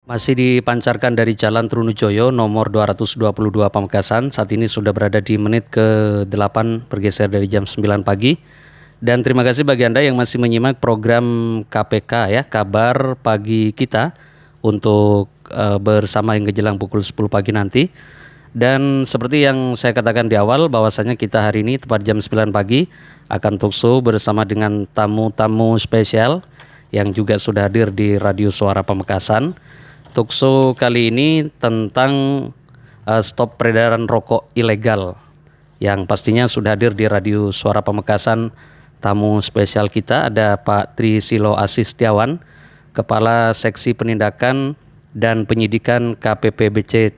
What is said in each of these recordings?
Masih dipancarkan dari Jalan Trunojoyo nomor 222 Pamekasan. Saat ini sudah berada di menit ke-8 bergeser dari jam 9 pagi. Dan terima kasih bagi Anda yang masih menyimak program KPK ya, kabar pagi kita untuk bersama hingga jelang pukul 10 pagi nanti. Dan seperti yang saya katakan di awal bahwasanya kita hari ini tepat jam 9 pagi akan talkshow bersama dengan tamu-tamu spesial yang juga sudah hadir di Radio Suara Pamekasan. Talkshow kali ini tentang stop peredaran rokok ilegal yang pastinya sudah hadir di Radio Suara Pamekasan. Tamu spesial kita ada Pak Trisilo Asis Setiawan, Kepala Seksi Penindakan dan Penyidikan KPPBC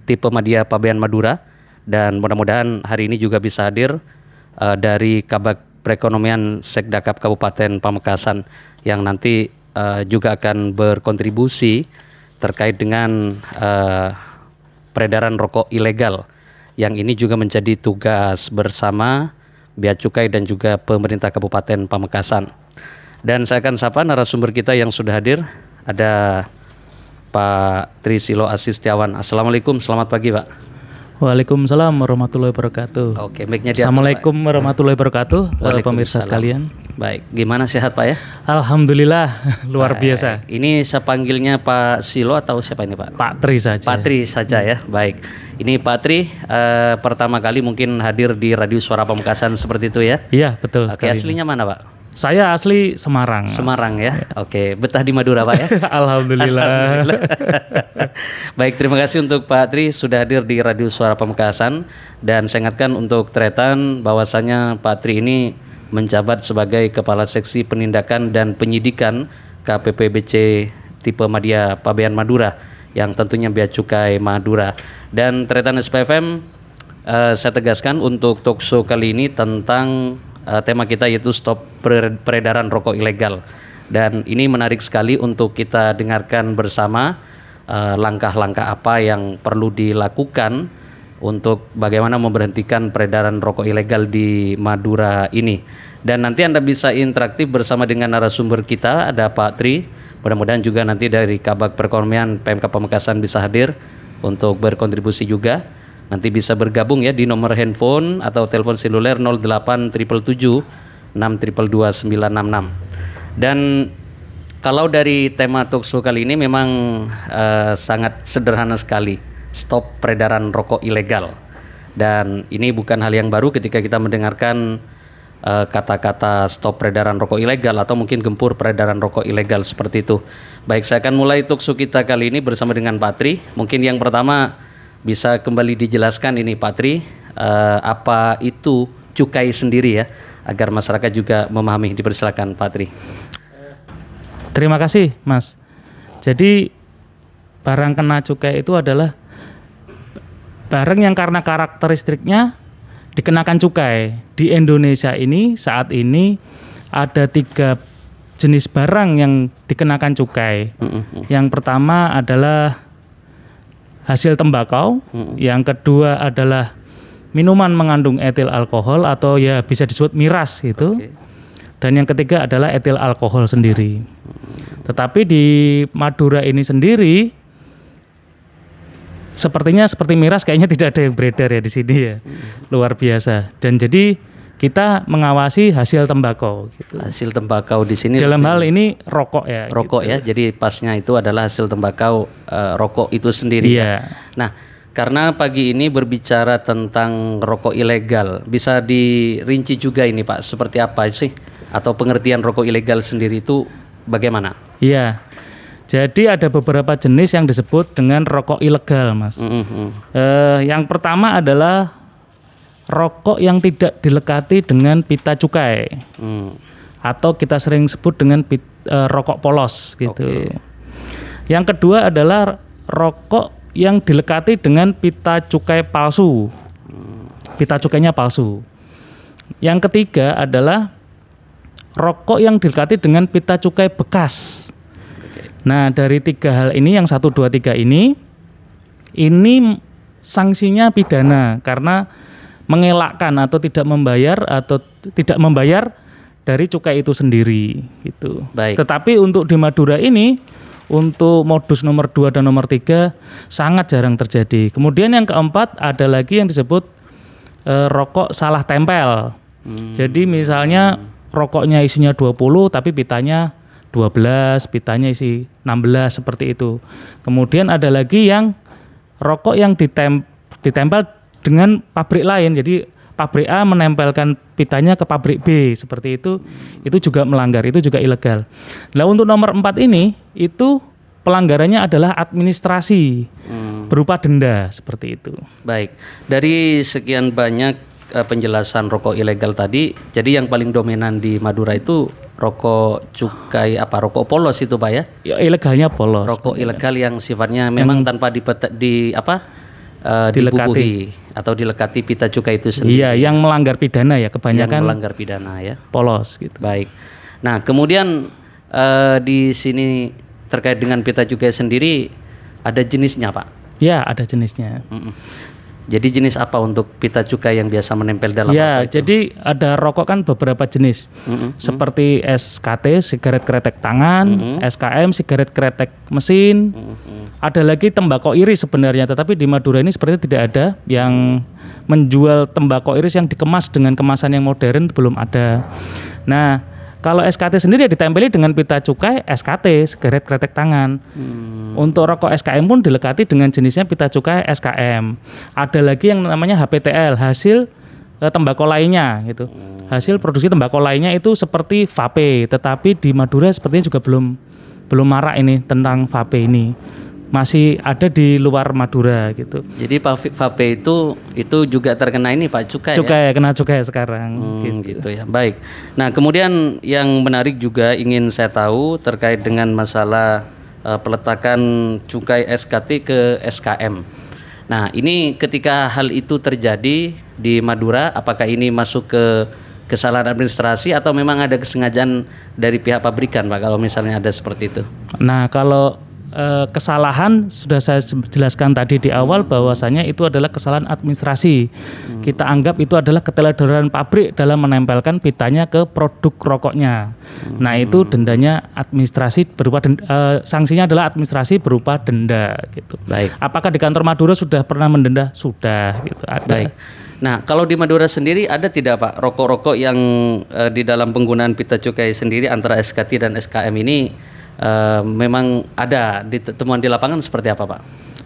Tipe Madya Pabean Madura, dan mudah-mudahan hari ini juga bisa hadir dari Kabag Perekonomian Sekdakap Kabupaten Pamekasan yang nanti juga akan berkontribusi terkait dengan peredaran rokok ilegal yang ini juga menjadi tugas bersama Bea Cukai dan juga pemerintah Kabupaten Pamekasan. Dan saya akan sapa narasumber kita yang sudah hadir. Ada Pak Trisilo Asis Setiawan. Assalamualaikum, selamat pagi Pak. Waalaikumsalam warahmatullahi wabarakatuh. Oke, mic-nya diatur, Assalamualaikum warahmatullahi wabarakatuh, pemirsa Waalaikumsalam. sekalian. Baik, gimana sehat Pak ya? Alhamdulillah luar Baik. biasa. Ini saya panggilnya Pak Silo atau siapa ini Pak? Pak Tri saja. Pak Tri saja ya. Baik. Ini Pak Tri pertama kali mungkin hadir di Radio Suara Pamekasan seperti itu ya? Iya betul Oke, sekali. aslinya mana Pak? Saya asli Semarang. Semarang ya. Oke, betah di Madura Pak ya? Alhamdulillah. Baik, terima kasih untuk Pak Tri sudah hadir di Radio Suara Pamekasan. Dan saya ingatkan untuk Tretan bahwasanya Pak Tri ini menjabat sebagai Kepala Seksi Penindakan dan Penyidikan KPPBC Tipe Madya Pabean Madura yang tentunya Bea Cukai Madura. Dan Tretan SPFM, saya tegaskan untuk talkshow kali ini tentang tema kita yaitu stop peredaran rokok ilegal. Dan ini menarik sekali untuk kita dengarkan bersama langkah-langkah apa yang perlu dilakukan untuk bagaimana memberhentikan peredaran rokok ilegal di Madura ini. Dan nanti Anda bisa interaktif bersama dengan narasumber kita, ada Pak Tri. Mudah-mudahan juga nanti dari Kabag Perekonomian PMK Pamekasan bisa hadir untuk berkontribusi juga. Nanti bisa bergabung ya di nomor handphone atau telepon seluler 0877 622 966. Dan kalau dari tema talkshow kali ini memang sangat sederhana sekali, stop peredaran rokok ilegal. Dan ini bukan hal yang baru ketika kita mendengarkan kata-kata stop peredaran rokok ilegal atau mungkin gempur peredaran rokok ilegal seperti itu. Baik, saya akan mulai talkshow kita kali ini bersama dengan Pak Tri. Mungkin yang pertama bisa kembali dijelaskan ini Pak Tri, apa itu cukai sendiri ya, agar masyarakat juga memahami. Dipersilakan Pak Tri. Terima kasih Mas. Jadi barang kena cukai itu adalah barang yang karena karakteristiknya dikenakan cukai. Di Indonesia ini saat ini ada 3 jenis barang yang dikenakan cukai. Yang pertama adalah hasil tembakau, yang kedua adalah minuman mengandung etil alkohol atau ya bisa disebut miras itu. Dan yang ketiga adalah etil alkohol sendiri. Tetapi di Madura ini sendiri sepertinya seperti miras kayaknya tidak ada yang beredar ya di sini ya. Luar biasa. Dan jadi kita mengawasi hasil tembakau gitu. Hasil tembakau di sini dalam hal ini rokok ya. Rokok gitu. ya. Jadi pasnya itu adalah hasil tembakau rokok itu sendiri. Iya. Ya. Nah, karena pagi ini berbicara tentang rokok ilegal, bisa dirinci juga ini Pak, seperti apa sih? Atau pengertian rokok ilegal sendiri itu bagaimana? Iya. Jadi ada beberapa jenis yang disebut dengan rokok ilegal, Mas. Yang pertama adalah rokok yang tidak dilekati dengan pita cukai, atau kita sering sebut dengan rokok polos, gitu. Yang kedua adalah rokok yang dilekati dengan pita cukai palsu, pita cukainya palsu. Yang ketiga adalah rokok yang dilekati dengan pita cukai bekas. Nah, dari 3 hal ini, yang 1, 2, 3 ini sanksinya pidana karena mengelakkan atau tidak membayar dari cukai itu sendiri gitu. Baik. Tetapi untuk di Madura ini Untuk modus nomor 2 dan nomor 3 sangat jarang terjadi. Kemudian yang keempat ada lagi yang disebut rokok salah tempel. Jadi misalnya rokoknya isinya 20 tapi pitanya 12, pitanya isi 16 seperti itu. Kemudian ada lagi yang rokok yang ditempel dengan pabrik lain. Jadi pabrik A menempelkan pitanya ke pabrik B seperti itu juga melanggar, itu juga ilegal. Nah untuk nomor 4 ini itu pelanggarannya adalah administrasi berupa denda seperti itu. Baik, dari sekian banyak penjelasan rokok ilegal tadi, jadi yang paling dominan di Madura itu rokok cukai rokok polos itu Pak ya? Ya, ilegalnya polos. Rokok ilegal yang sifatnya memang tanpa dibubuhi atau dilekati pita cukai itu sendiri. Iya, yang melanggar pidana ya kebanyakan. Yang melanggar pidana ya. Polos gitu. Baik. Nah, kemudian di sini terkait dengan pita cukai sendiri ada jenisnya, Pak? Ya, ada jenisnya. Jadi jenis apa untuk pita cukai yang biasa menempel dalam rokok itu? Jadi ada rokok kan beberapa jenis. Seperti SKT, sigaret kretek tangan, SKM, sigaret kretek mesin. Ada lagi tembakau iris sebenarnya, tetapi di Madura ini sepertinya tidak ada yang menjual tembakau iris yang dikemas dengan kemasan yang modern, belum ada. Nah, kalau SKT sendiri ya ditempeli dengan pita cukai SKT, sigaret kretek tangan. Untuk rokok SKM pun dilekati dengan jenisnya pita cukai SKM. Ada lagi yang namanya HPTL, hasil tembakau lainnya gitu. Hasil produksi tembakau lainnya itu seperti vape, tetapi di Madura sepertinya juga belum marak ini tentang vape ini. Masih ada di luar Madura gitu. Jadi vape itu juga terkena ini Pak, cukai ya? Ya? Kena cukai sekarang gitu ya. Baik. Nah, kemudian yang menarik juga ingin saya tahu terkait dengan masalah peletakan cukai SKT ke SKM. Nah, ini ketika hal itu terjadi di Madura, apakah ini masuk ke kesalahan administrasi atau memang ada kesengajaan dari pihak pabrikan Pak kalau misalnya ada seperti itu? Nah, kalau kesalahan sudah saya jelaskan tadi di awal bahwasanya itu adalah kesalahan administrasi. Kita anggap itu adalah keteledoran pabrik dalam menempelkan pitanya ke produk rokoknya. Nah, itu dendanya administrasi berupa sanksinya adalah administrasi berupa denda gitu. Baik. Apakah di kantor Madura sudah pernah mendenda? Sudah gitu. Ada. Baik. Nah, kalau di Madura sendiri ada tidak Pak rokok-rokok yang di dalam penggunaan pita cukai sendiri antara SKT dan SKM ini memang ada temuan di lapangan seperti apa Pak?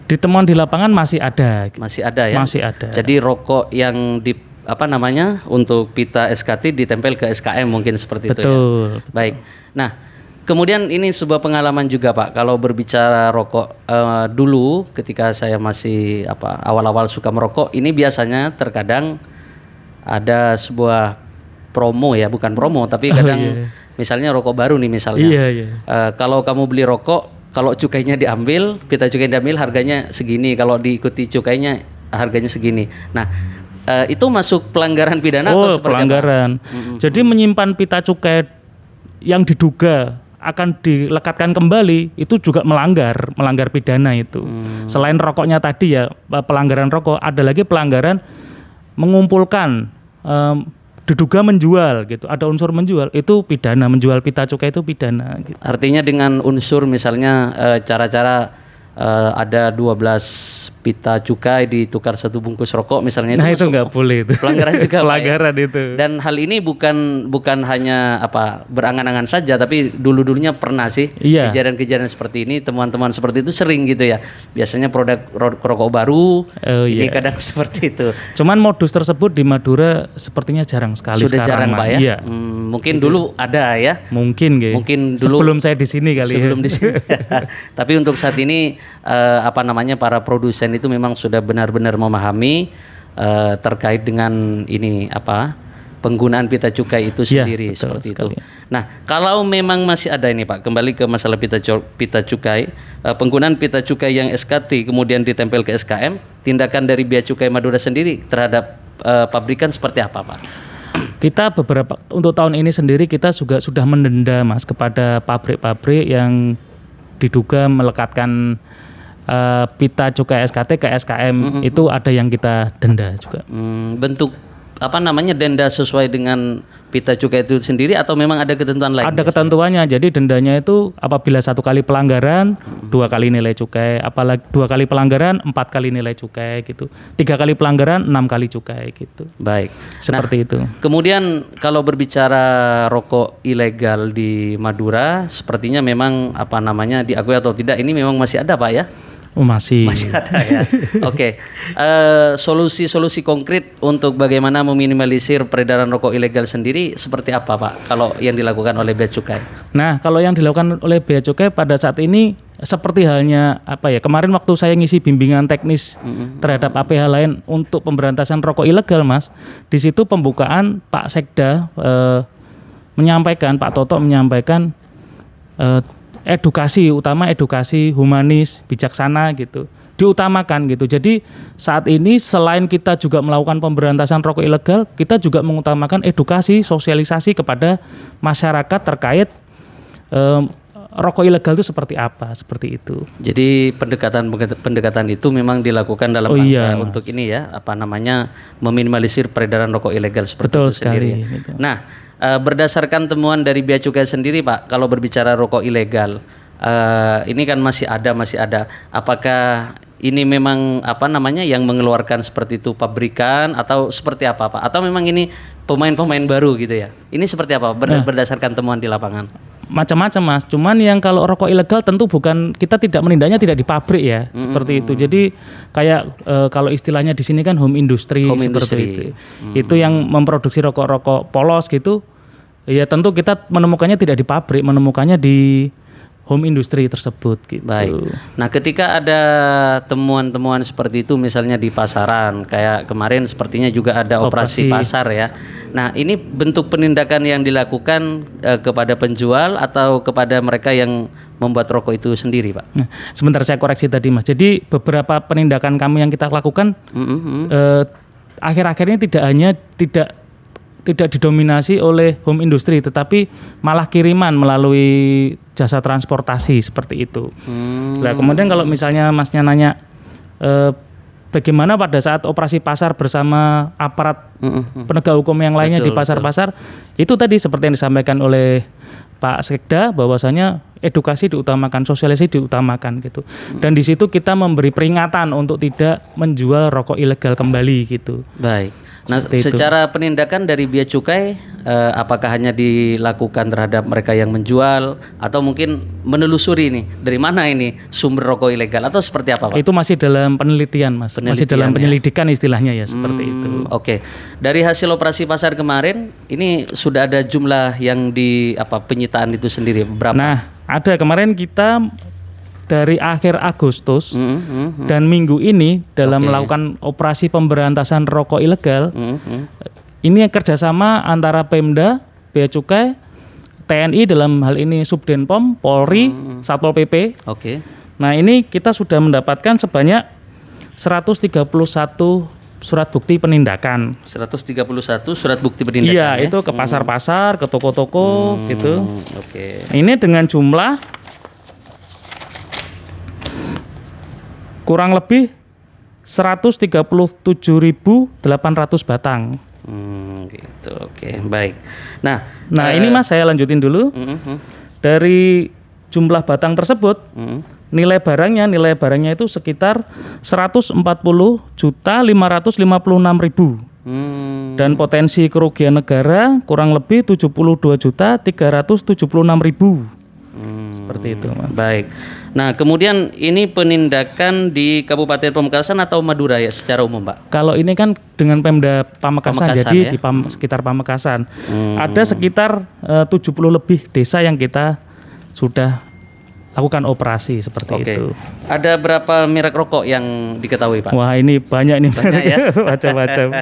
Di temuan di lapangan masih ada. Masih ada ya? Masih ada. Jadi rokok yang di untuk pita SKT ditempel ke SKM mungkin seperti itu ya? Betul. Baik. Nah, kemudian ini sebuah pengalaman juga Pak. Kalau berbicara rokok dulu ketika saya masih awal-awal suka merokok, ini biasanya terkadang ada sebuah promo ya, bukan promo tapi kadang misalnya rokok baru nih misalnya. Kalau kamu beli rokok, kalau cukainya diambil, pita cukai diambil harganya segini, kalau diikuti cukainya harganya segini. Nah, itu masuk pelanggaran pidana atau seperti pelanggaran. Jadi menyimpan pita cukai yang diduga akan dilekatkan kembali itu juga melanggar pidana itu. Selain rokoknya tadi ya, pelanggaran rokok, ada lagi pelanggaran mengumpulkan diduga menjual gitu, ada unsur menjual, itu pidana, menjual pita cukai itu pidana gitu. Artinya dengan unsur misalnya cara-cara ada 12 pita cukai ditukar satu bungkus rokok misalnya, nah itu nggak boleh itu. Pelanggaran juga pelanggaran ya? Itu. Dan hal ini bukan hanya berangan-angan saja, tapi dulunya pernah sih kejadian-kejadian seperti ini, teman-teman seperti itu sering gitu ya. Biasanya produk rokok baru, ini kadang seperti itu. Cuman modus tersebut di Madura sepertinya jarang sekali. Sudah sekarang, jarang Pak ya. Iya. Mungkin dulu ada ya. Mungkin dulu. Sebelum saya di sini kali. Sebelum di sini. Tapi untuk saat ini para produsen itu memang sudah benar-benar memahami terkait dengan ini penggunaan pita cukai itu sendiri seperti sekali. Itu. Nah, kalau memang masih ada ini Pak, kembali ke masalah pita cukai, penggunaan pita cukai yang SKT kemudian ditempel ke SKM, tindakan dari Bea Cukai Madura sendiri terhadap pabrikan seperti apa Pak? Kita untuk tahun ini sendiri kita juga sudah mendenda Mas kepada pabrik-pabrik yang diduga melekatkan pita cukai SKT ke SKM, itu ada yang kita denda juga. Bentuk denda sesuai dengan pita cukai itu sendiri atau memang ada ketentuan lain? Ada ketentuannya. Jadi dendanya itu apabila 1 kali pelanggaran 2 kali nilai cukai, apalagi 2 kali pelanggaran 4 kali nilai cukai gitu. 3 kali pelanggaran 6 kali cukai gitu. Baik. Seperti itu. Kemudian kalau berbicara rokok ilegal di Madura, sepertinya memang diakui atau tidak ini memang masih ada, Pak ya? Oh, masih ada ya. Oke. Solusi-solusi konkret untuk bagaimana meminimalisir peredaran rokok ilegal sendiri seperti apa, Pak? Kalau yang dilakukan oleh Bea Cukai? Nah, kalau yang dilakukan oleh Bea Cukai pada saat ini seperti halnya kemarin waktu saya ngisi bimbingan teknis terhadap APH lain untuk pemberantasan rokok ilegal, Mas. Di situ pembukaan Pak Sekda menyampaikan, Pak Toto menyampaikan edukasi, utama edukasi humanis, bijaksana gitu, diutamakan gitu. Jadi saat ini selain kita juga melakukan pemberantasan rokok ilegal, kita juga mengutamakan edukasi, sosialisasi kepada masyarakat terkait rokok ilegal itu seperti apa, seperti itu. Jadi pendekatan itu memang dilakukan dalam rangka untuk ini ya, meminimalisir peredaran rokok ilegal seperti Betul itu sendiri. Gitu. Nah, berdasarkan temuan dari Bea Cukai sendiri, Pak, kalau berbicara rokok ilegal, ini kan masih ada. Apakah ini memang yang mengeluarkan seperti itu pabrikan atau seperti apa, Pak? Atau memang ini pemain-pemain baru gitu ya? Ini seperti apa berdasarkan temuan di lapangan? Macam-macam, Mas. Cuman yang kalau rokok ilegal tentu kita tidak menindaknya tidak di pabrik ya, seperti itu. Jadi kayak kalau istilahnya di sini kan home industry seperti itu. Itu yang memproduksi rokok-rokok polos gitu. Ya tentu kita menemukannya tidak di pabrik, menemukannya di home industry tersebut gitu. Baik. Nah, ketika ada temuan-temuan seperti itu misalnya di pasaran, kayak kemarin sepertinya juga ada operasi pasar ya. Nah, ini bentuk penindakan yang dilakukan kepada penjual atau kepada mereka yang membuat rokok itu sendiri, Pak? Nah, sebentar saya koreksi tadi, Mas. Jadi beberapa penindakan kami yang kita lakukan akhir-akhir ini tidak didominasi oleh home industry, tetapi malah kiriman melalui jasa transportasi seperti itu. Nah, kemudian kalau misalnya Masnya nanya bagaimana pada saat operasi pasar bersama aparat penegak hukum yang lainnya di pasar-pasar, itu tadi seperti yang disampaikan oleh Pak Sekda, bahwasanya edukasi diutamakan, sosialisasi diutamakan gitu. Dan di situ kita memberi peringatan untuk tidak menjual rokok ilegal kembali gitu. Baik. Nah, secara penindakan dari Bea Cukai, apakah hanya dilakukan terhadap mereka yang menjual atau mungkin menelusuri nih dari mana ini sumber rokok ilegal atau seperti apa, Pak? Itu masih dalam penelitian, Mas. Masih dalam penyelidikan istilahnya ya, seperti itu. Oke. Dari hasil operasi pasar kemarin, ini sudah ada jumlah yang penyitaan itu sendiri berapa? Nah, ada kemarin kita dari akhir Agustus dan minggu ini dalam melakukan operasi pemberantasan rokok ilegal. Ini kerjasama antara Pemda, Bea Cukai, TNI dalam hal ini Subdenpom, Polri, Satpol PP. Nah, ini kita sudah mendapatkan sebanyak 131 surat bukti penindakan. 131 surat bukti penindakan. Iya, itu ke pasar-pasar, ke toko-toko gitu. Ini dengan jumlah kurang lebih 137.800 batang. Gitu. Baik. Nah, ini Mas saya lanjutin dulu. Dari jumlah batang tersebut, nilai barangnya itu sekitar 140.556.000. Dan potensi kerugian negara kurang lebih 72.376.000. Seperti itu, Mas. Baik. Nah, kemudian ini penindakan di Kabupaten Pamekasan atau Madura ya secara umum, Pak? Kalau ini kan dengan Pemda Pamekasan jadi ya? Di sekitar Pamekasan. Ada sekitar 70 lebih desa yang kita sudah lakukan operasi seperti itu. Ada berapa merek rokok yang diketahui, Pak? Wah, ini banyak nih. Banyak ya? Macam-macam.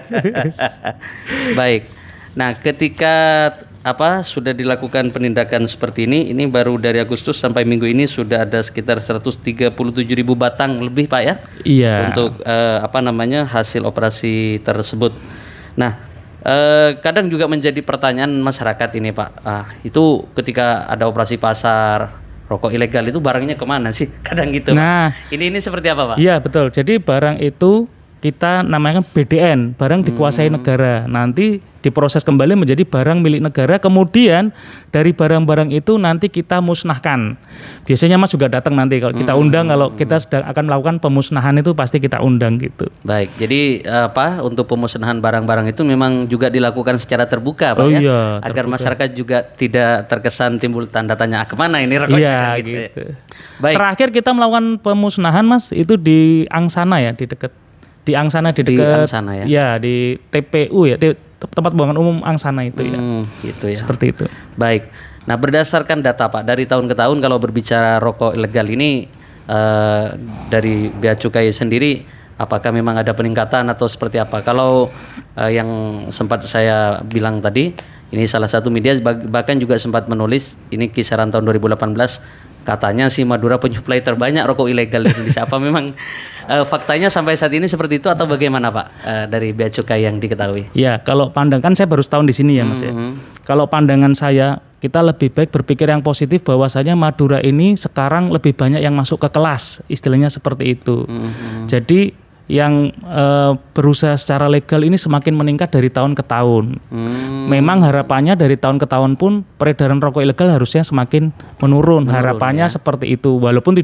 Baik. Nah, ketika sudah dilakukan penindakan seperti ini baru dari Agustus sampai minggu ini sudah ada sekitar 137.000 batang lebih, Pak ya? Iya. Untuk hasil operasi tersebut. Nah, kadang juga menjadi pertanyaan masyarakat ini, Pak. Itu ketika ada operasi pasar rokok ilegal itu barangnya kemana sih? Kadang gitu. Nah, Pak. Ini seperti apa, Pak? Iya, betul. Jadi barang itu kita namanya BDN, barang dikuasai negara. Nanti diproses kembali menjadi barang milik negara, kemudian dari barang-barang itu nanti kita musnahkan. Biasanya Mas juga datang nanti kalau kita undang, kalau kita sedang akan melakukan pemusnahan itu pasti kita undang gitu. Baik, jadi untuk pemusnahan barang-barang itu memang juga dilakukan secara terbuka Pak Oh ya? iya, Agar terbuka. masyarakat juga tidak terkesan timbul tanda tanya, kemana ini rokoknya Iya kan gitu. ya. Baik. Terakhir kita melakukan pemusnahan Mas itu di Angsana ya, di dekat Di dekat Angsana ya? ya di TPU ya, tempat pembuangan umum Angsana itu ya. Gitu ya. Seperti itu. Baik. Nah, berdasarkan data Pak, dari tahun ke tahun kalau berbicara rokok ilegal ini dari Bea Cukai sendiri, apakah memang ada peningkatan atau seperti apa? Kalau yang sempat saya bilang tadi, ini salah satu media bahkan juga sempat menulis ini kisaran tahun 2018, katanya si Madura penyuplai terbanyak rokok ilegal di Indonesia. Apa memang faktanya sampai saat ini seperti itu atau bagaimana Pak dari Bea Cukai yang diketahui? Ya, kalau pandangan saya baru setahun di sini ya Mas ya. Kalau pandangan saya, kita lebih baik berpikir yang positif bahwasanya Madura ini sekarang lebih banyak yang masuk ke kelas, istilahnya seperti itu. Jadi yang berusaha secara legal ini semakin meningkat dari tahun ke tahun. Memang harapannya dari tahun ke tahun pun peredaran rokok ilegal harusnya semakin menurun. Harapannya seperti itu, walaupun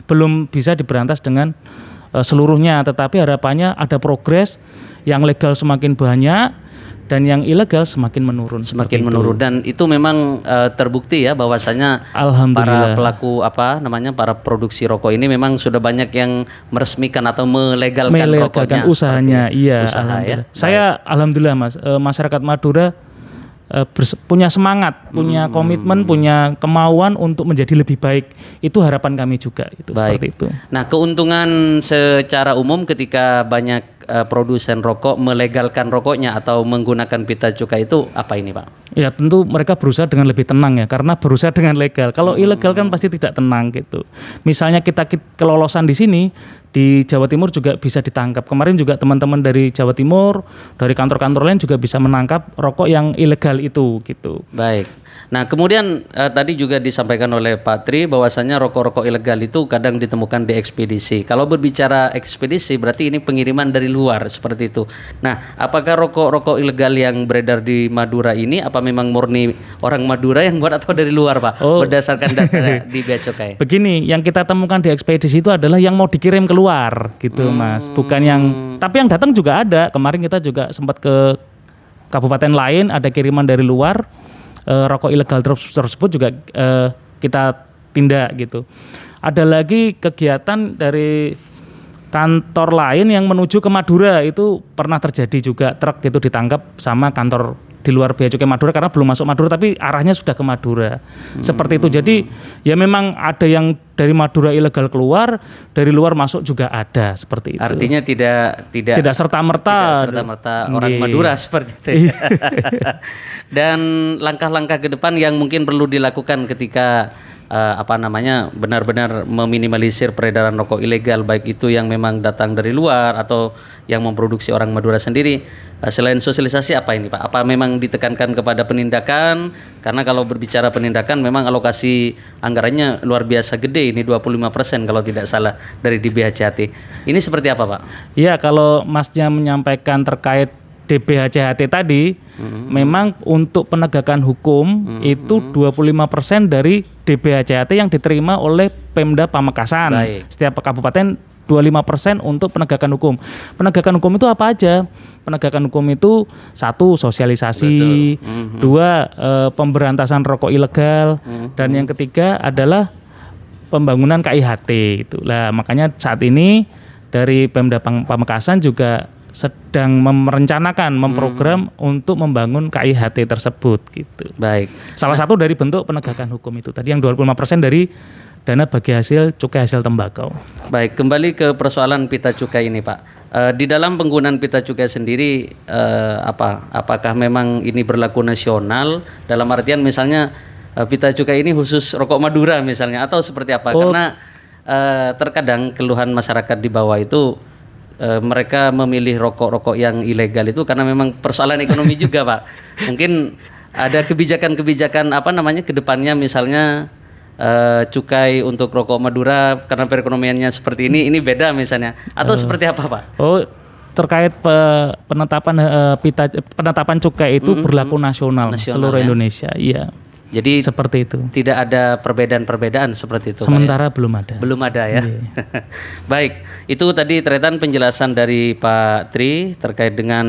belum bisa diberantas dengan seluruhnya, tetapi harapannya ada progres, yang legal semakin banyak dan yang ilegal semakin menurun. Semakin menurun dan itu memang terbukti ya bahwasanya para Alhamdulillah. pelaku para produksi rokok ini memang sudah banyak yang meresmikan atau melegalkan rokoknya, usahanya, seperti iya. usaha ya. Saya alhamdulillah Mas, masyarakat Madura punya semangat, punya komitmen, punya kemauan untuk menjadi lebih baik. Itu harapan kami juga, itu Baik. seperti itu. Nah, keuntungan secara umum ketika banyak produsen rokok melegalkan rokoknya atau menggunakan pita cukai itu apa ini Pak? Ya tentu mereka berusaha dengan lebih tenang ya, karena berusaha dengan legal. Kalau ilegal kan pasti tidak tenang gitu. Misalnya kita kelolosan di sini, di Jawa Timur juga bisa ditangkap. Kemarin juga teman-teman dari Jawa Timur, dari kantor-kantor lain juga bisa menangkap rokok yang ilegal itu gitu. Baik. Nah, kemudian tadi juga disampaikan oleh Pak Tri bahwasanya rokok-rokok ilegal itu kadang ditemukan di ekspedisi. Kalau berbicara ekspedisi berarti ini pengiriman dari luar seperti itu. Nah, apakah rokok-rokok ilegal yang beredar di Madura ini apa memang murni orang Madura yang buat atau dari luar, Pak? Berdasarkan data di Bea Cukai. Begini, yang kita temukan di ekspedisi itu adalah yang mau dikirim keluar gitu Mas. Bukan tapi yang datang juga ada. Kemarin kita juga sempat ke kabupaten lain, ada kiriman dari luar. Rokok ilegal tersebut juga kita tindak gitu. Ada lagi kegiatan dari kantor lain yang menuju ke Madura, itu pernah terjadi juga, truk itu ditangkap sama kantor di luar Bea Cukai Madura karena belum masuk Madura tapi arahnya sudah ke Madura. Seperti itu. Jadi ya memang ada yang dari Madura ilegal keluar, dari luar masuk juga ada, seperti itu. Artinya tidak serta-merta orang Madura seperti itu. Dan langkah-langkah ke depan yang mungkin perlu dilakukan ketika benar-benar meminimalisir peredaran rokok ilegal, baik itu yang memang datang dari luar atau yang memproduksi orang Madura sendiri. Selain sosialisasi apa ini Pak? Apa memang ditekankan kepada penindakan? Karena kalau berbicara penindakan memang alokasi anggarannya luar biasa gede, ini 25% kalau tidak salah dari di BHCHT. Ini seperti apa Pak? Iya, kalau Masnya menyampaikan terkait DBHCHT tadi, memang untuk penegakan hukum itu 25% dari DBHCHT yang diterima oleh Pemda Pamekasan. Baik. Setiap kabupaten 25% untuk penegakan hukum. Penegakan hukum itu apa aja? Penegakan hukum itu 1, sosialisasi, 2, pemberantasan rokok ilegal, dan yang ketiga adalah pembangunan KIHT. Itulah makanya saat ini dari Pemda Pamekasan juga sedang merencanakan, memprogram untuk membangun KIHT tersebut gitu. Baik. Salah satu dari bentuk penegakan hukum itu tadi yang 25% dari dana bagi hasil cukai hasil tembakau. Baik, kembali ke persoalan pita cukai ini Pak. Di dalam penggunaan pita cukai sendiri apakah memang ini berlaku nasional dalam artian misalnya pita cukai ini khusus rokok Madura misalnya atau seperti apa? Karena terkadang keluhan masyarakat di bawah itu mereka memilih rokok-rokok yang ilegal itu karena memang persoalan ekonomi juga Pak. Mungkin ada kebijakan-kebijakan ke depannya misalnya cukai untuk rokok Madura karena perekonomiannya seperti ini beda misalnya atau seperti apa Pak? terkait penetapan cukai itu berlaku nasional seluruh ya? Indonesia. Iya. Jadi seperti itu. Tidak ada perbedaan-perbedaan seperti itu. Sementara belum ada. Belum ada ya. Baik, itu tadi Tretan penjelasan dari Pak Tri terkait dengan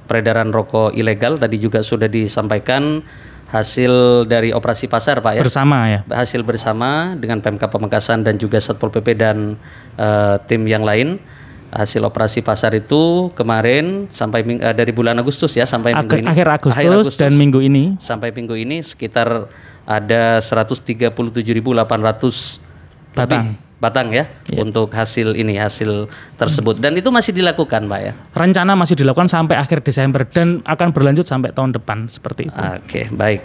peredaran rokok ilegal. Tadi juga sudah disampaikan hasil dari operasi pasar, Pak ya. Bersama ya. Hasil bersama dengan Pemkab Pamekasan dan juga Satpol PP dan tim yang lain. Hasil operasi pasar itu kemarin sampai dari bulan Agustus ya sampai minggu ini. Akhir Agustus dan minggu ini. Sampai minggu ini sekitar ada 137.800 batang ya untuk hasil tersebut, dan itu masih dilakukan, Pak ya. Rencana masih dilakukan sampai akhir Desember dan akan berlanjut sampai tahun depan seperti itu. Oke, baik.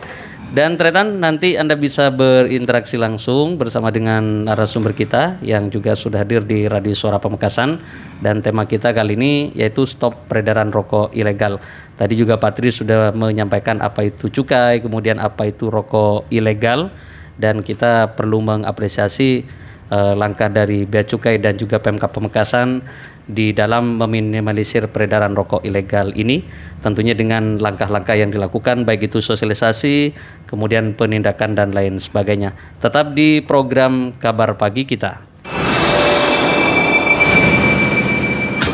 Dan Tretan, nanti Anda bisa berinteraksi langsung bersama dengan narasumber kita yang juga sudah hadir di Radio Suara Pamekasan, dan tema kita kali ini yaitu stop peredaran rokok ilegal. Tadi juga Pak Tri sudah menyampaikan apa itu cukai, kemudian apa itu rokok ilegal, dan kita perlu mengapresiasi langkah dari Bea Cukai dan juga Pemkab Pamekasan di dalam meminimalisir peredaran rokok ilegal ini, tentunya dengan langkah-langkah yang dilakukan, baik itu sosialisasi, kemudian penindakan dan lain sebagainya. Tetap di program Kabar Pagi kita.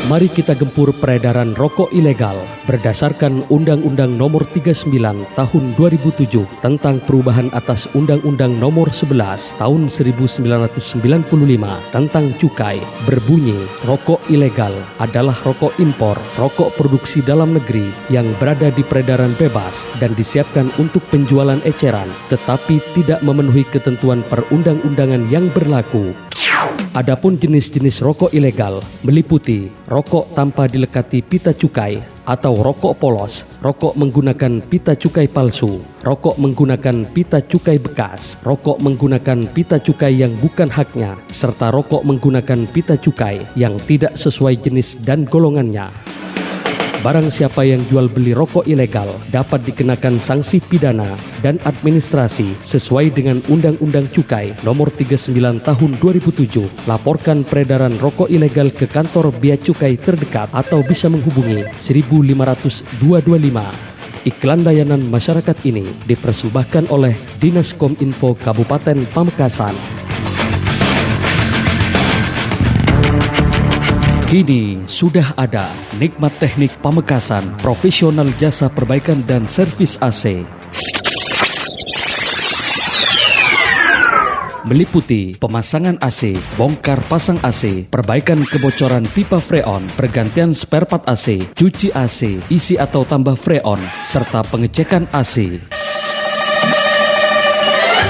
Mari kita gempur peredaran rokok ilegal berdasarkan Undang-Undang Nomor 39 Tahun 2007 tentang perubahan atas Undang-Undang Nomor 11 Tahun 1995 tentang cukai, berbunyi rokok ilegal adalah rokok impor, rokok produksi dalam negeri yang berada di peredaran bebas dan disiapkan untuk penjualan eceran tetapi tidak memenuhi ketentuan perundang-undangan yang berlaku. Adapun jenis-jenis rokok ilegal meliputi rokok tanpa dilekati pita cukai atau rokok polos, rokok menggunakan pita cukai palsu, rokok menggunakan pita cukai bekas, rokok menggunakan pita cukai yang bukan haknya, serta rokok menggunakan pita cukai yang tidak sesuai jenis dan golongannya. Barang siapa yang jual beli rokok ilegal dapat dikenakan sanksi pidana dan administrasi sesuai dengan Undang-Undang Cukai Nomor 39 Tahun 2007. Laporkan peredaran rokok ilegal ke kantor Bea Cukai terdekat atau bisa menghubungi 1500 225. Iklan layanan masyarakat ini dipersembahkan oleh Dinas Kominfo Kabupaten Pamekasan. Kini sudah ada Nikmat Teknik Pamekasan, profesional jasa perbaikan dan servis AC. Meliputi pemasangan AC, bongkar pasang AC, perbaikan kebocoran pipa freon, pergantian spare part AC, cuci AC, isi atau tambah freon, serta pengecekan AC.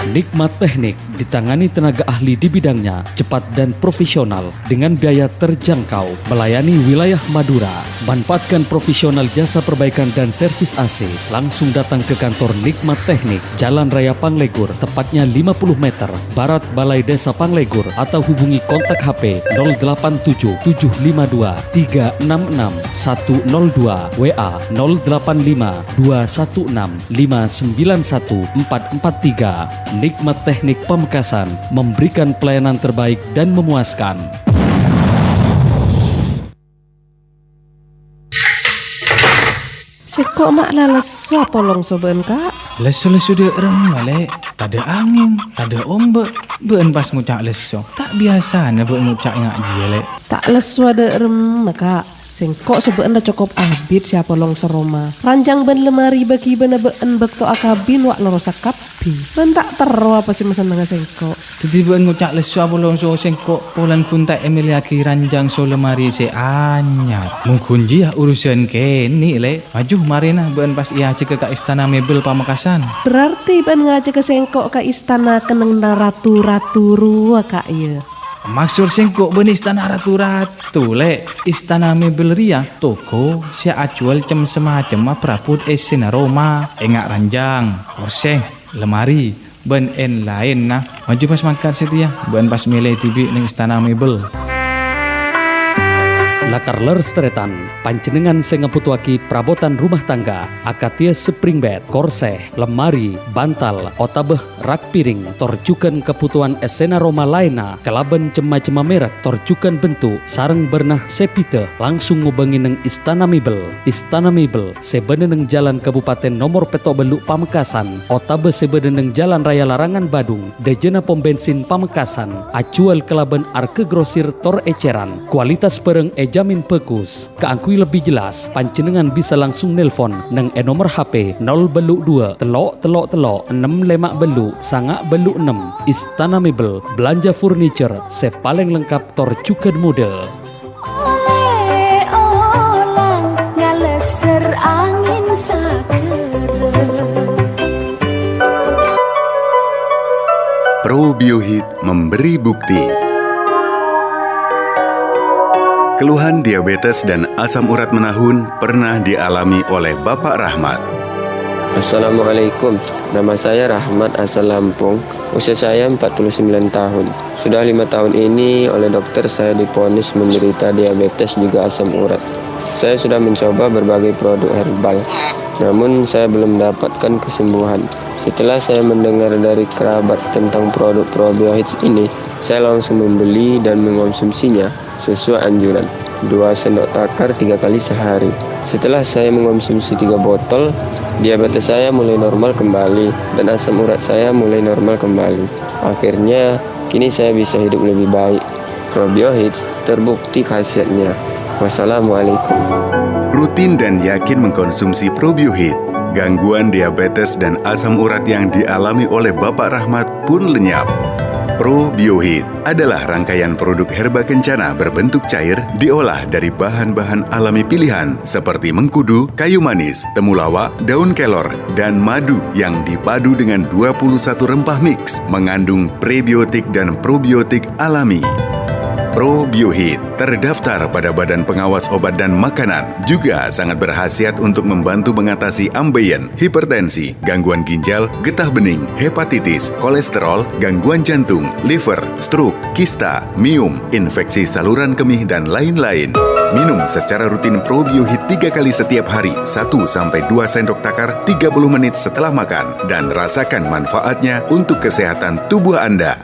Nikmat Teknik ditangani tenaga ahli di bidangnya, cepat dan profesional dengan biaya terjangkau, melayani wilayah Madura. Manfaatkan profesional jasa perbaikan dan servis AC. Langsung datang ke kantor Nikmat Teknik, Jalan Raya Panglegur, tepatnya 50 meter, Barat Balai Desa Panglegur, atau hubungi kontak HP 087 752 366 102, WA 085 216 591 443. Nikmat Teknik Pamekasan memberikan pelayanan terbaik dan memuaskan. Sekok mak lah lesu apa long soben kak? Lesu-lesu dia remale, tak ada angin, tak ada ombak. Ben pas ngucak lesu, tak biasa na ben ngucak ngak jelek. Tak lesu ada rem kak. Sengkok sebeen dah cukup abid siapa long seroma. Ranjang ben lemari bagi ben ben bekto akabin wak lorosak kapi. Ben tak terro apa sih mesen dengan sengkok. Jadi ben ngucak lesu apa long so sengkok polan kuntai Emilia ki ranjang so lemari se anyar. Mungkin dia urusan kini le. Maju marina ben pas ia cek ke istana mebel Pamekasan. Berarti ben ngajak ke sengkok ke istana keneng ratu-ratu rua kak iya. Maksud sengkok ben istana ratu-ratu le. Istana mebel ria toko si acual cem semacam praput esena Roma engak ranjang korseng lemari ben en lain nah maju pas makan situ ya ben pas milih tibi ning istana mebel. Lakar lersteretan, panjenengan sengeputuaki perabotan rumah tangga, akatia spring bed, korseh, lemari, bantal, otabeh, rak piring, torjukan kebutuhan esena Roma laina, kelaban cema-cema merek, torjukan bentuk, sarang bernah sepite, langsung ngubangi neng Istana Mebel. Istana Mebel, sebene neng Jalan Kabupaten Nomor Petok Beluk Pamekasan, otabeh sebene neng Jalan Raya Larangan Badung, dejena pom bensin Pamekasan, acual kelaban arke grosir tor eceran, kualitas pereng jamin pekus. Keangkui lebih jelas, panjenengan bisa langsung nelpon neng nomor HP 0 telok 6 lemak belu sangak belu 6. Istana Mebel, belanja furniture sepaling lengkap torjukan mode. Oleh-olang ngaleser angin sakere. Probiohit memberi bukti. Keluhan diabetes dan asam urat menahun pernah dialami oleh Bapak Rahmat. Assalamualaikum, nama saya Rahmat asal Lampung. Usia saya 49 tahun. Sudah 5 tahun ini oleh dokter saya divonis menderita diabetes juga asam urat. Saya sudah mencoba berbagai produk herbal, namun saya belum mendapatkan kesembuhan. Setelah saya mendengar dari kerabat tentang produk probiohit ini, saya langsung membeli dan mengonsumsinya sesuai anjuran 2 sendok takar 3 kali sehari. Setelah saya mengonsumsi 3 botol, diabetes saya mulai normal kembali dan asam urat saya mulai normal kembali. Akhirnya kini saya bisa hidup lebih baik. Probiohit terbukti khasiatnya. Wassalamualaikum. Rutin dan yakin mengkonsumsi probiohit, gangguan diabetes dan asam urat yang dialami oleh Bapak Rahmat pun lenyap. Probiohit adalah rangkaian produk herba kencana berbentuk cair diolah dari bahan-bahan alami pilihan seperti mengkudu, kayu manis, temulawak, daun kelor, dan madu yang dipadu dengan 21 rempah mix mengandung prebiotik dan probiotik alami. Probiohit terdaftar pada Badan Pengawas Obat dan Makanan, juga sangat berkhasiat untuk membantu mengatasi ambeien, hipertensi, gangguan ginjal, getah bening, hepatitis, kolesterol, gangguan jantung, liver, stroke, kista, miom, infeksi saluran kemih, dan lain-lain. Minum secara rutin probiohit 3 kali setiap hari, 1-2 sendok takar 30 menit setelah makan, dan rasakan manfaatnya untuk kesehatan tubuh Anda.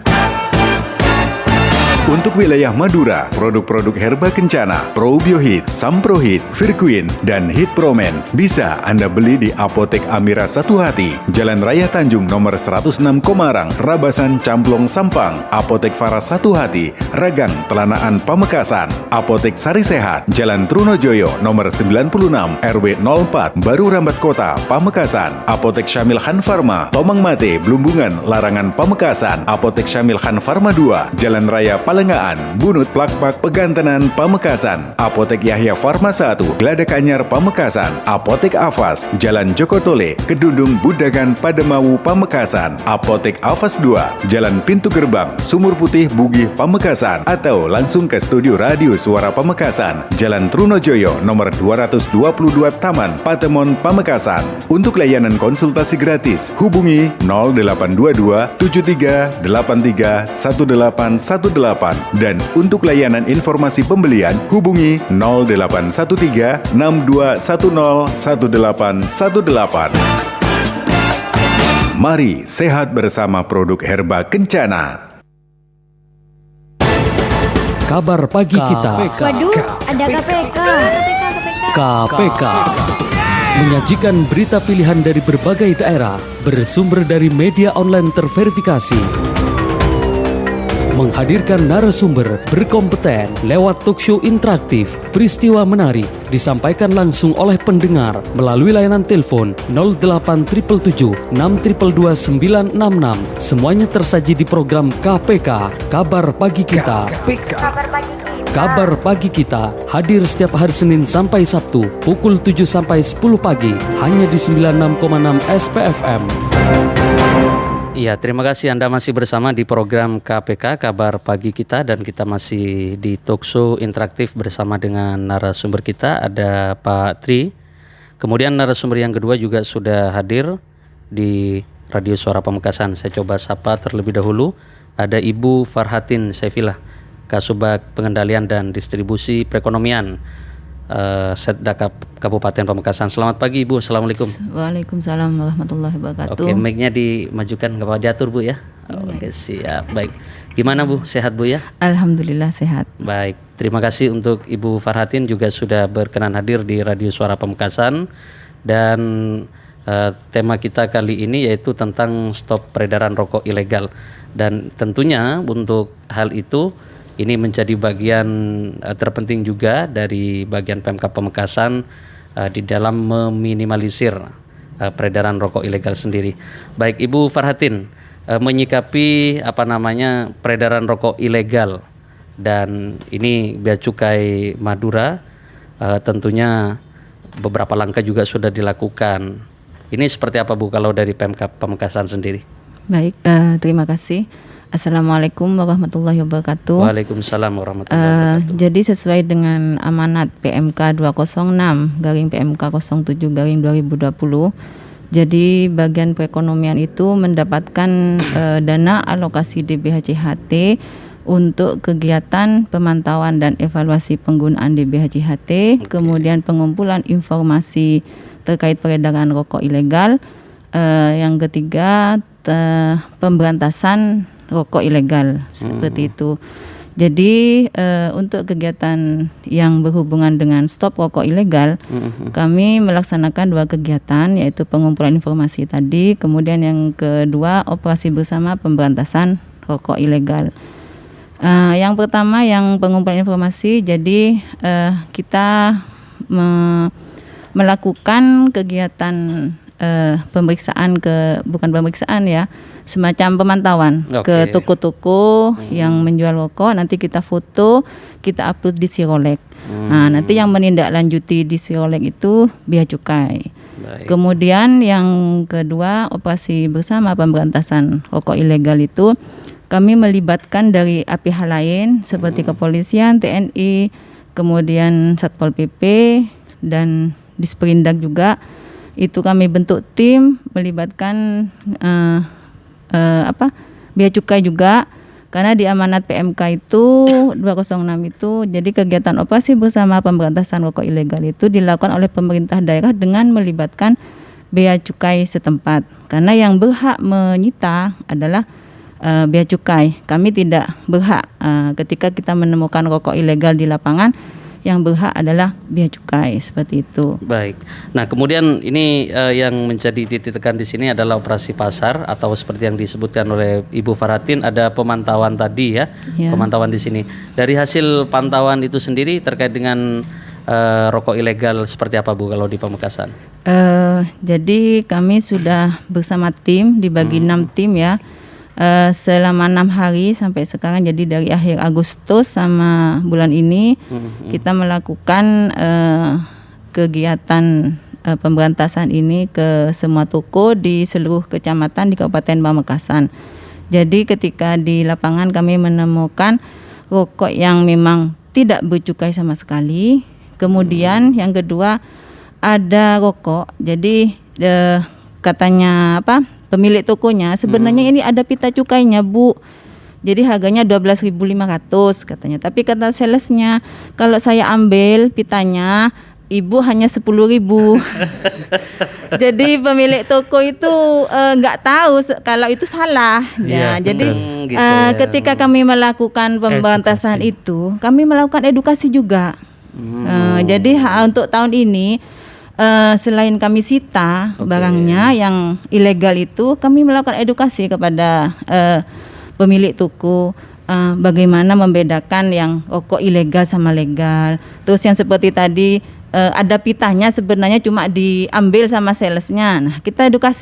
Untuk wilayah Madura, produk-produk herba kencana, probiohit, samprohit, virquin, dan hitpromen bisa Anda beli di Apotek Amira Satu Hati, Jalan Raya Tanjung nomor 106 Komarang, Rabasan Camplong Sampang, Apotek Faras Satu Hati, Ragang Telanaan Pamekasan, Apotek Sari Sehat, Jalan Trunojoyo nomor 96 RW 04 Baru Rambat Kota, Pamekasan, Apotek Syamil Han Farma, Tomang Mate, Blumbungan, Larangan Pamekasan, Apotek Syamil Han Farma 2, Jalan Raya Palengaan, Bunut Plakpak Pegantenan Pamekasan, Apotek Yahya Farma 1, Gladak Anyar Pamekasan, Apotek Afas, Jalan Jokotole, Kedundung Budakan Pademawu Pamekasan, Apotek Afas 2, Jalan Pintu Gerbang, Sumur Putih Bugih Pamekasan, atau langsung ke Studio Radio Suara Pamekasan, Jalan Trunojoyo nomor 222 Taman Patemon Pamekasan. Untuk layanan konsultasi gratis, hubungi 0822 73 83 1818. Dan untuk layanan informasi pembelian, hubungi 0813 6210 1818. Mari sehat bersama produk herba kencana. Kabar pagi kita. Waduh, ada KPK. KPK. Menyajikan berita pilihan dari berbagai daerah, bersumber dari media online terverifikasi. Menghadirkan narasumber berkompeten lewat talkshow interaktif, peristiwa menarik disampaikan langsung oleh pendengar melalui layanan telepon 0877 622 966. Semuanya tersaji di program KPK, Kabar Pagi Kita. Kabar Pagi Kita hadir setiap hari Senin sampai Sabtu pukul 7 sampai 10 pagi hanya di 96,6 SPFM. Iya, terima kasih Anda masih bersama di program KPK, Kabar Pagi Kita, dan kita masih di talkshow interaktif bersama dengan narasumber kita, ada Pak Tri. Kemudian narasumber yang kedua juga sudah hadir di Radio Suara Pamekasan. Saya coba sapa terlebih dahulu, ada Ibu Farhatin Saifilah. Kasubag Pengendalian dan Distribusi Perekonomian Setda Kabupaten Pamekasan. Selamat pagi Ibu, Assalamualaikum. Waalaikumsalam warahmatullahi wabarakatuh. Oke, mic-nya dimajukan, nggak apa-apa, diatur Bu ya. Oke, siap. Baik. Gimana Bu, sehat Bu ya? Alhamdulillah sehat. Baik, terima kasih untuk Ibu Farhatin juga sudah berkenan hadir di Radio Suara Pamekasan. Dan tema kita kali ini yaitu tentang stop peredaran rokok ilegal. Dan tentunya untuk hal itu ini menjadi bagian terpenting juga dari bagian Pemkab Pamekasan di dalam meminimalisir peredaran rokok ilegal sendiri. Baik, Ibu Farhatin, menyikapi peredaran rokok ilegal dan ini Bea Cukai Madura, tentunya beberapa langkah juga sudah dilakukan. Ini seperti apa Bu kalau dari Pemkab Pamekasan sendiri? Baik, terima kasih. Assalamualaikum warahmatullahi wabarakatuh. Waalaikumsalam warahmatullahi wabarakatuh. Jadi sesuai dengan amanat PMK 206/PMK 07/2020, jadi bagian perekonomian itu mendapatkan dana alokasi DBHCHT untuk kegiatan pemantauan dan evaluasi penggunaan DBHCHT, kemudian pengumpulan informasi terkait peredaran rokok ilegal, yang ketiga pemberantasan rokok ilegal, seperti itu. Jadi untuk kegiatan yang berhubungan dengan stop rokok ilegal, kami melaksanakan 2 kegiatan, yaitu pengumpulan informasi tadi, kemudian yang kedua operasi bersama pemberantasan rokok ilegal. Yang pertama yang pengumpulan informasi, jadi kita melakukan kegiatan pemeriksaan bukan pemeriksaan ya, semacam pemantauan ke toko-toko yang menjual rokok. Nanti kita foto, kita upload di Sirolek. Nah, nanti yang menindaklanjuti di Sirolek itu Bea Cukai. Kemudian yang kedua operasi bersama pemberantasan rokok ilegal itu kami melibatkan dari pihak lain seperti kepolisian, TNI, kemudian Satpol PP dan Disperindak juga. Itu kami bentuk tim melibatkan Bea Cukai juga, karena di amanat PMK itu 206 itu, jadi kegiatan operasi bersama pemberantasan rokok ilegal itu dilakukan oleh pemerintah daerah dengan melibatkan Bea Cukai setempat, karena yang berhak menyita adalah Bea Cukai. Kami tidak berhak ketika kita menemukan rokok ilegal di lapangan, yang berhak adalah Bea Cukai, seperti itu. Baik. Nah, kemudian ini yang menjadi titik tekan di sini adalah operasi pasar, atau seperti yang disebutkan oleh Ibu Farhatin, ada pemantauan tadi ya. Pemantauan di sini. Dari hasil pantauan itu sendiri terkait dengan rokok ilegal seperti apa Bu kalau di Pamekasan? Jadi kami sudah bersama tim, dibagi 6 tim ya. Selama 6 hari sampai sekarang, jadi dari akhir Agustus sama bulan ini kita melakukan kegiatan pemberantasan ini ke semua toko di seluruh kecamatan di Kabupaten Pamekasan. Jadi ketika di lapangan kami menemukan rokok yang memang tidak bercukai sama sekali. Kemudian yang kedua ada rokok, jadi katanya pemilik tokonya, sebenarnya ini ada pita cukainya Bu, jadi harganya 12.500 katanya. Tapi kata salesnya, kalau saya ambil pitanya, Ibu hanya 10.000. Jadi pemilik toko itu nggak tahu kalau itu salah. Jadi ketika kami melakukan pemberantasan itu, kami melakukan edukasi juga. Jadi untuk tahun ini, selain kami sita barangnya yang ilegal itu, kami melakukan edukasi kepada pemilik toko, bagaimana membedakan yang rokok ilegal sama legal. Terus yang seperti tadi ada pitanya sebenarnya cuma diambil sama salesnya. Nah, kita edukasi.